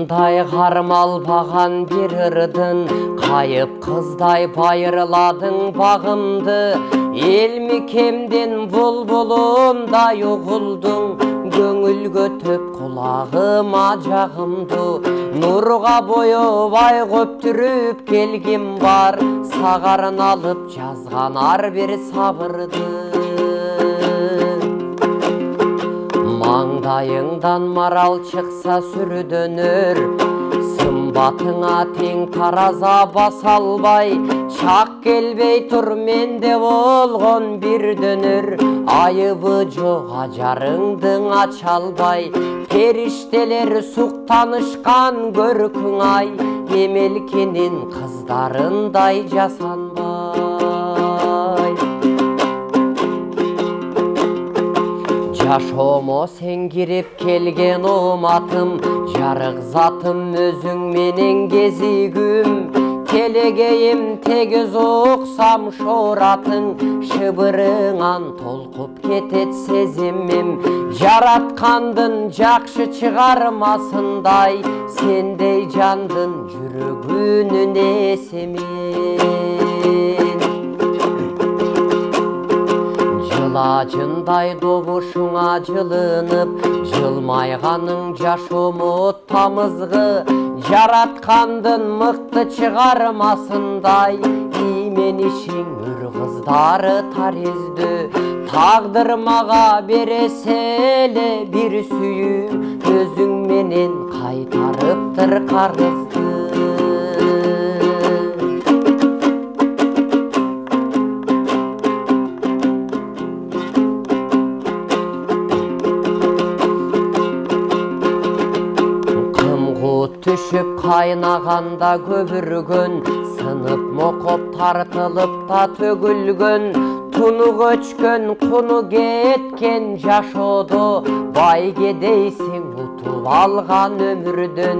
Алтындай қармалпаған бір ырдын, қайып қыздай байырладың бағымды. Ел мекемден бұлбұлымдай ұғылдың, көңілге төп құлағыма жағымды. Нұрға бойыбай көптіріп келген бар, сағарын алып жазған ар бір сабырды. Маңдайыңдан марал шықса сүрдөнөр, сымбатыңа тең тараза баса албай, шақ келбей тұр менде болған бір дөнөр, айыбы жоқ ажарыңдың аша албай. Періштелер сұқтанышқан көркің ай, емелкенен қыздарындай жасанбай. Жашомо сен кирип келген оматым, жарық затым өзің менен кезигүм. Келегейім тегіз оқсам шоратың, шыбырыңан толқып кетет сезімім. Жаратқандың жақшы шығармасындай, сендей жандың жүрегінің есемен. Жылажындай добушыңа жылынып, жылмайғаның жашомы тамызғы. Жаратқандың мықты шығармасындай, имен ішің үр қыздары тарезді. Тағдырмаға береселі бір сүйім, өзің менен қайтарыптыр қарызды. Түшіп қайнағанда көбіргін, сынып моқоп тартылып та төгілгін. Тұнық өчкөн, құны кеткен жашоды, байгедейсің ұтып алған өмірдің.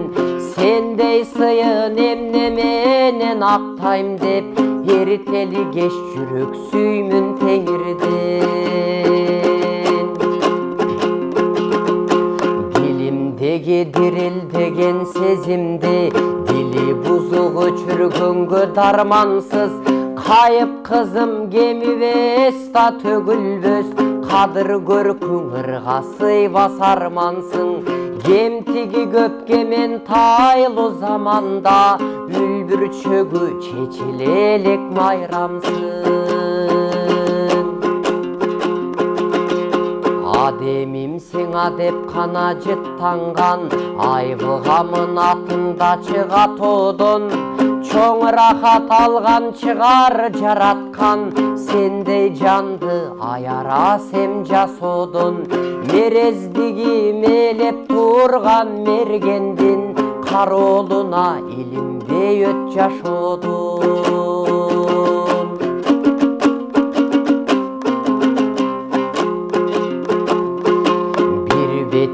Сендей сыйын емнеменен ақтайм деп, ертелі кеш жүрек сүймін теңірден. Дірілдеген сезімде, дили бұзық өчіргінгі дармансыз. Қайып қызым кемібес та төгілбөс, қадыр көркің ырғасы басармансың. Кемтігі көпкемен тайлы заманда, үлбір чөгі чечілелік майрамсың. Адемимсің адеп қана жыттанған, айбығамын атында чыға тодын. Чоң рахат алған шығар жаратқан, сендей жанды аярасем жасодын. Мерездігі мелеп тұрған мергендін, қаролына илімбей өт жашодын.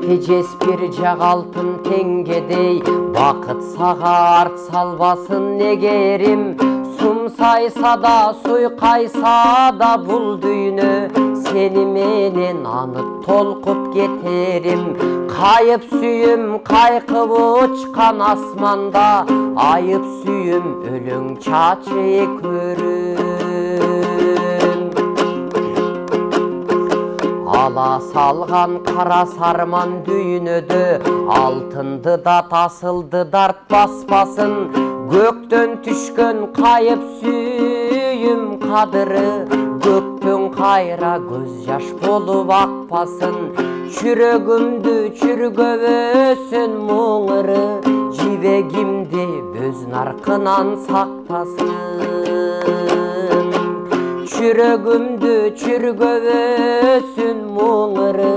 Тежес бір жағалтын теңгедей, бақыт саға арт салбасын негерім. Сумсайса да, суйқайса да бұл дүйні, сені менен анық толқып кетерім. Қайып сүйім қайқып ұчқан асманда, айып сүйім өлің чачы көрім. Ала салған қара сарман дүйінөді, алтынды да тасылды дарт баспасын. Көктен түшкөн қайып сүйім қадыры, көктен қайра көз жаш болып ақпасын. Жүрегімді чүргөбөсін мұңыры, жібегімді бөз нарқынан сақтасын. Жүрегімді чүргөбөсін мұңыры,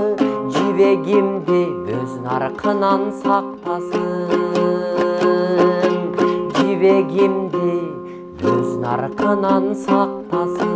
жібегімді бөз нарқынан сақтасын. Жібегімді бөз нарқынан сақтасын.